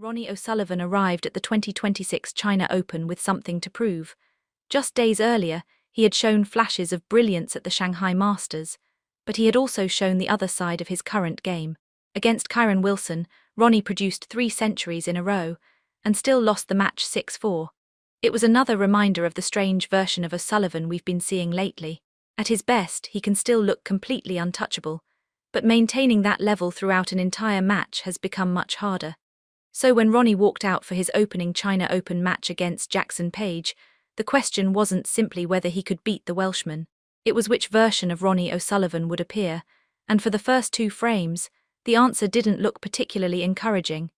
Ronnie O'Sullivan arrived at the 2026 China Open with something to prove. Just days earlier, he had shown flashes of brilliance at the Shanghai Masters, but he had also shown the other side of his current game. Against Kyren Wilson, Ronnie produced 3 centuries in a row, and still lost the match 6-4. It was another reminder of the strange version of O'Sullivan we've been seeing lately. At his best, he can still look completely untouchable, but maintaining that level throughout an entire match has become much harder. So when Ronnie walked out for his opening China Open match against Jackson Page, the question wasn't simply whether he could beat the Welshman. It was which version of Ronnie O'Sullivan would appear, and for the first 2 frames, the answer didn't look particularly encouraging.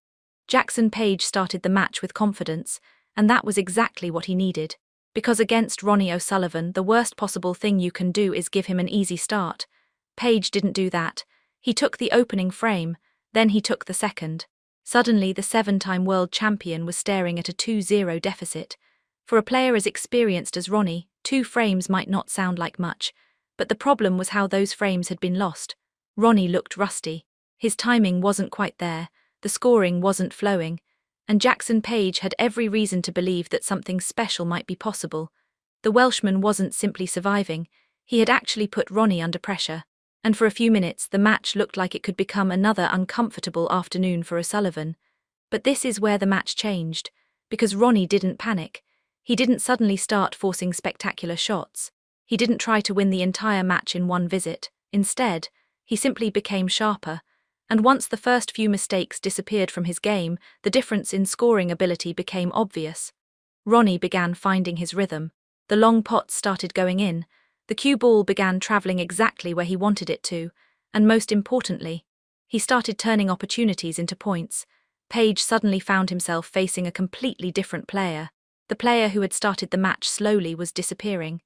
Jackson Page started the match with confidence, and that was exactly what he needed. Because against Ronnie O'Sullivan, the worst possible thing you can do is give him an easy start. Page didn't do that. He took the opening frame, then he took the second. Suddenly, the 7-time world champion was staring at a 2-0 deficit. For a player as experienced as Ronnie, 2 frames might not sound like much, but the problem was how those frames had been lost. Ronnie looked rusty. His timing wasn't quite there, the scoring wasn't flowing, and Jackson Page had every reason to believe that something special might be possible. The Welshman wasn't simply surviving, he had actually put Ronnie under pressure. And for a few minutes the match looked like it could become another uncomfortable afternoon for O'Sullivan. But this is where the match changed, because Ronnie didn't panic. He didn't suddenly start forcing spectacular shots. He didn't try to win the entire match in one visit. Instead, he simply became sharper. And once the first few mistakes disappeared from his game, the difference in scoring ability became obvious. Ronnie began finding his rhythm. The long pots started going in. The cue ball began travelling exactly where he wanted it to, and most importantly, he started turning opportunities into points. Page suddenly found himself facing a completely different player. The player who had started the match slowly was disappearing.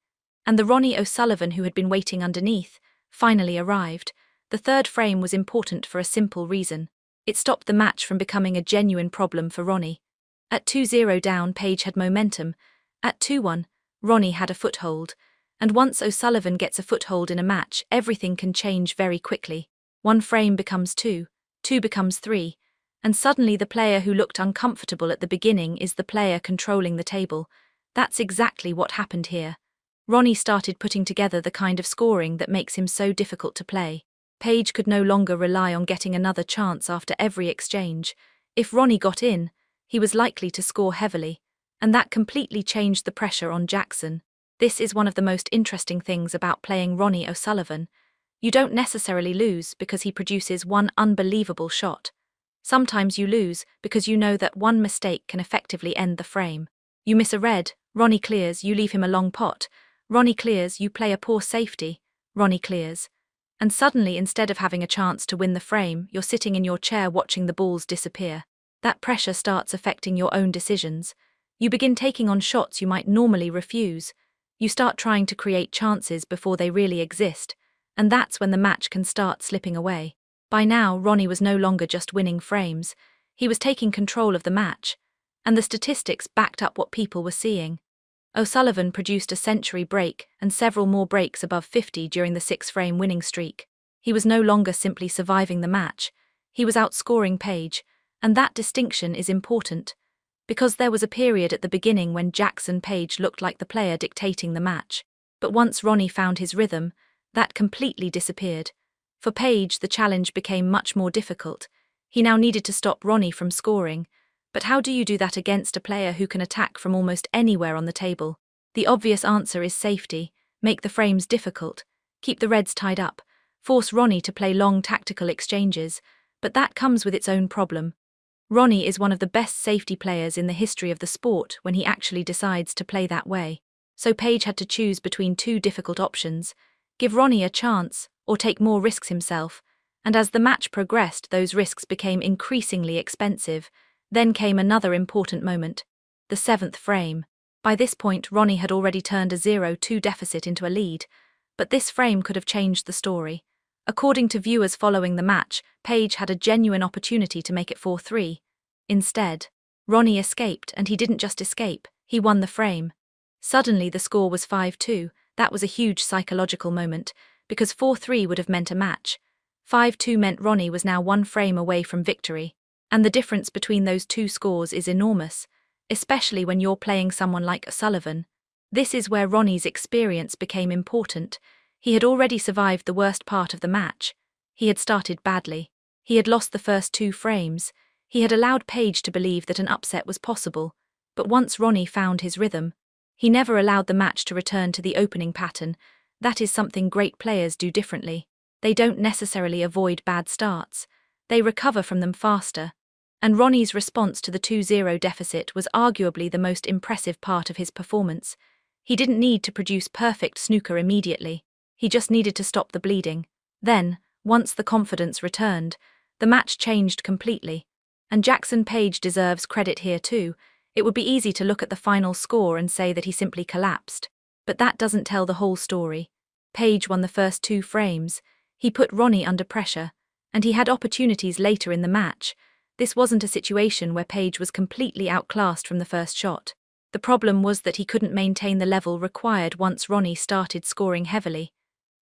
And the Ronnie O'Sullivan who had been waiting underneath finally arrived. The 3rd frame was important for a simple reason. It stopped the match from becoming a genuine problem for Ronnie. At 2-0 down, Page had momentum. At 2-1, Ronnie had a foothold. And once O'Sullivan gets a foothold in a match, everything can change very quickly. 1 frame becomes 2, 2 becomes 3, and suddenly the player who looked uncomfortable at the beginning is the player controlling the table. That's exactly what happened here. Ronnie started putting together the kind of scoring that makes him so difficult to play. Page could no longer rely on getting another chance after every exchange. If Ronnie got in, he was likely to score heavily, and that completely changed the pressure on Jackson. This is one of the most interesting things about playing Ronnie O'Sullivan. You don't necessarily lose because he produces one unbelievable shot. Sometimes you lose because you know that one mistake can effectively end the frame. You miss a red, Ronnie clears, you leave him a long pot. Ronnie clears, you play a poor safety. Ronnie clears. And suddenly, instead of having a chance to win the frame, you're sitting in your chair watching the balls disappear. That pressure starts affecting your own decisions. You begin taking on shots you might normally refuse. You start trying to create chances before they really exist, and that's when the match can start slipping away. By now, Ronnie was no longer just winning frames, he was taking control of the match, and the statistics backed up what people were seeing. O'Sullivan produced a century break and several more breaks above 50 during the 6-frame winning streak. He was no longer simply surviving the match, he was outscoring Page, and that distinction is important. Because there was a period at the beginning when Jackson Page looked like the player dictating the match. But once Ronnie found his rhythm, that completely disappeared. For Page, the challenge became much more difficult. He now needed to stop Ronnie from scoring. But how do you do that against a player who can attack from almost anywhere on the table? The obvious answer is safety. Make the frames difficult. Keep the reds tied up. Force Ronnie to play long tactical exchanges. But that comes with its own problem. Ronnie is one of the best safety players in the history of the sport when he actually decides to play that way. So Page had to choose between 2 difficult options: give Ronnie a chance or take more risks himself. And as the match progressed, those risks became increasingly expensive. Then came another important moment: the 7th frame. By this point, Ronnie had already turned a 0-2 deficit into a lead, but this frame could have changed the story. According to viewers following the match, Page had a genuine opportunity to make it 4-3. Instead, Ronnie escaped, and he didn't just escape, he won the frame. Suddenly the score was 5-2. That was a huge psychological moment, because 4-3 would have meant a match. 5-2 meant Ronnie was now 1 frame away from victory. And the difference between those two scores is enormous, especially when you're playing someone like O'Sullivan. This is where Ronnie's experience became important. He had already survived the worst part of the match. He had started badly. He had lost the first 2 frames. He had allowed Page to believe that an upset was possible. But once Ronnie found his rhythm, he never allowed the match to return to the opening pattern. That is something great players do differently. They don't necessarily avoid bad starts. They recover from them faster. And Ronnie's response to the 2-0 deficit was arguably the most impressive part of his performance. He didn't need to produce perfect snooker immediately. He just needed to stop the bleeding. Then, once the confidence returned, the match changed completely. And Jackson Page deserves credit here too. It would be easy to look at the final score and say that he simply collapsed. But that doesn't tell the whole story. Page won the first 2 frames. He put Ronnie under pressure. And he had opportunities later in the match. This wasn't a situation where Page was completely outclassed from the first shot. The problem was that he couldn't maintain the level required once Ronnie started scoring heavily.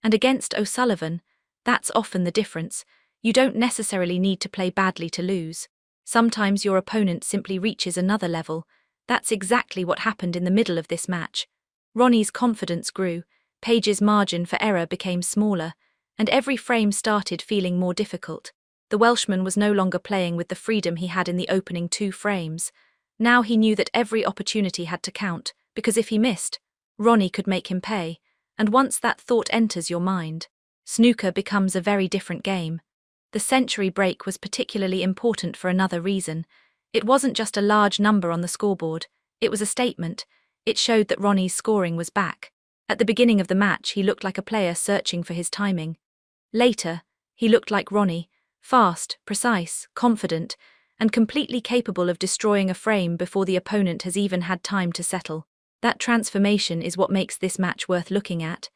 And against O'Sullivan, that's often the difference. You don't necessarily need to play badly to lose. Sometimes your opponent simply reaches another level. That's exactly what happened in the middle of this match. Ronnie's confidence grew, Page's margin for error became smaller, and every frame started feeling more difficult. The Welshman was no longer playing with the freedom he had in the opening 2 frames. Now he knew that every opportunity had to count, because if he missed, Ronnie could make him pay. And once that thought enters your mind, snooker becomes a very different game. The century break was particularly important for another reason. It wasn't just a large number on the scoreboard, it was a statement. It showed that Ronnie's scoring was back. At the beginning of the match, he looked like a player searching for his timing. Later, he looked like Ronnie, fast, precise, confident, and completely capable of destroying a frame before the opponent has even had time to settle. That transformation is what makes this match worth looking at,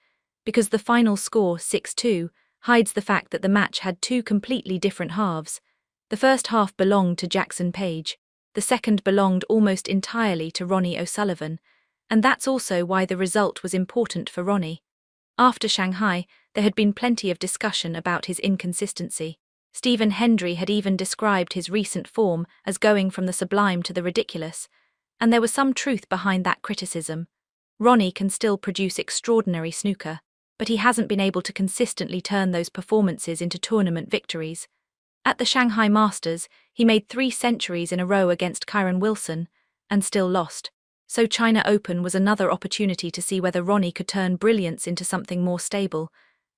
because the final score, 6-2, hides the fact that the match had 2 completely different halves. The first half belonged to Jackson Page, the second belonged almost entirely to Ronnie O'Sullivan, and that's also why the result was important for Ronnie. After Shanghai, there had been plenty of discussion about his inconsistency. Stephen Hendry had even described his recent form as going from the sublime to the ridiculous, and there was some truth behind that criticism. Ronnie can still produce extraordinary snooker, but he hasn't been able to consistently turn those performances into tournament victories. At the Shanghai Masters, he made 3 centuries in a row against Kyren Wilson, and still lost. So China Open was another opportunity to see whether Ronnie could turn brilliance into something more stable.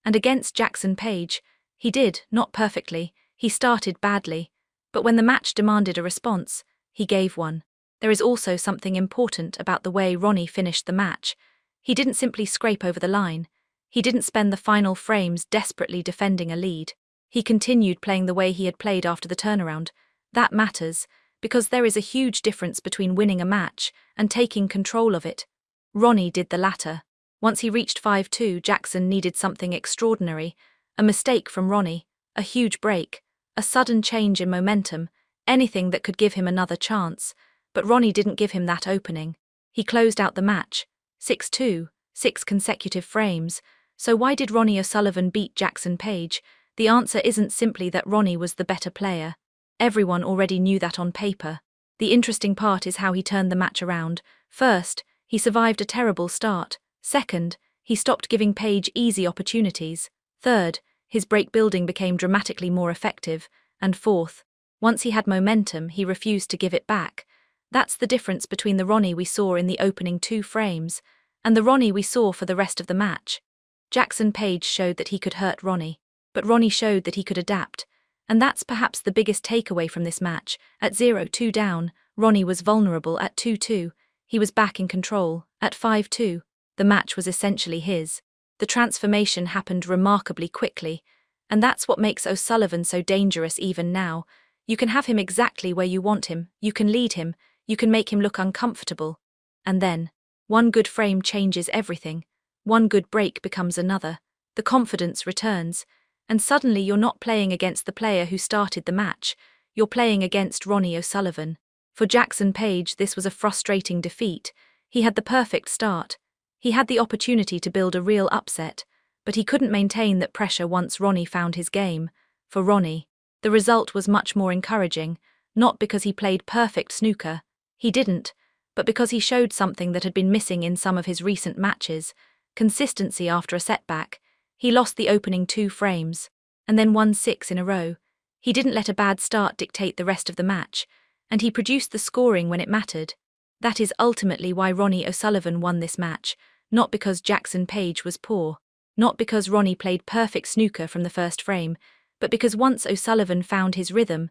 And against Jackson Page, he did, not perfectly, he started badly, but when the match demanded a response, he gave one. There is also something important about the way Ronnie finished the match. He didn't simply scrape over the line. He didn't spend the final frames desperately defending a lead. He continued playing the way he had played after the turnaround. That matters, because there is a huge difference between winning a match and taking control of it. Ronnie did the latter. Once he reached 5-2, Jackson needed something extraordinary. A mistake from Ronnie, a huge break, a sudden change in momentum, anything that could give him another chance. But Ronnie didn't give him that opening. He closed out the match, 6-2, 6 consecutive frames. So why did Ronnie O'Sullivan beat Jackson Page? The answer isn't simply that Ronnie was the better player. Everyone already knew that on paper. The interesting part is how he turned the match around. First, he survived a terrible start. Second, he stopped giving Page easy opportunities. Third, his break building became dramatically more effective. And fourth, once he had momentum, he refused to give it back. That's the difference between the Ronnie we saw in the opening 2 frames and the Ronnie we saw for the rest of the match. Jackson Page showed that he could hurt Ronnie, but Ronnie showed that he could adapt. And that's perhaps the biggest takeaway from this match. At 0-2 down, Ronnie was vulnerable. At 2-2, he was back in control. At 5-2, the match was essentially his. The transformation happened remarkably quickly, and that's what makes O'Sullivan so dangerous even now. You can have him exactly where you want him, you can lead him, you can make him look uncomfortable. And then, one good frame changes everything. One good break becomes another. The confidence returns. And suddenly you're not playing against the player who started the match, you're playing against Ronnie O'Sullivan. For Jackson Page, this was a frustrating defeat. He had the perfect start. He had the opportunity to build a real upset, but he couldn't maintain that pressure once Ronnie found his game. For Ronnie, the result was much more encouraging. Not because he played perfect snooker. He didn't, but because he showed something that had been missing in some of his recent matches: consistency after a setback. He lost the opening 2 frames, and then won 6 in a row. He didn't let a bad start dictate the rest of the match, and he produced the scoring when it mattered. That is ultimately why Ronnie O'Sullivan won this match, not because Jackson Page was poor, not because Ronnie played perfect snooker from the first frame, but because once O'Sullivan found his rhythm,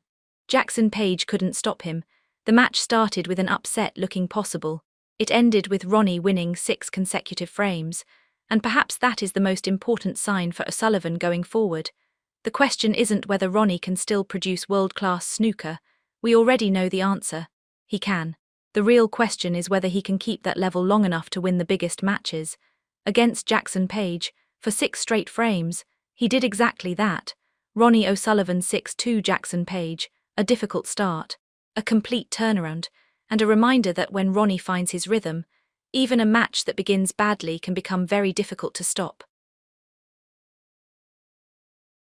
Jackson Page couldn't stop him. The match started with an upset looking possible. It ended with Ronnie winning 6 consecutive frames, and perhaps that is the most important sign for O'Sullivan going forward. The question isn't whether Ronnie can still produce world-class snooker. We already know the answer. He can. The real question is whether he can keep that level long enough to win the biggest matches. Against Jackson Page, for 6 straight frames, he did exactly that. Ronnie O'Sullivan 6-2 Jackson Page, a difficult start, a complete turnaround, and a reminder that when Ronnie finds his rhythm, even a match that begins badly can become very difficult to stop.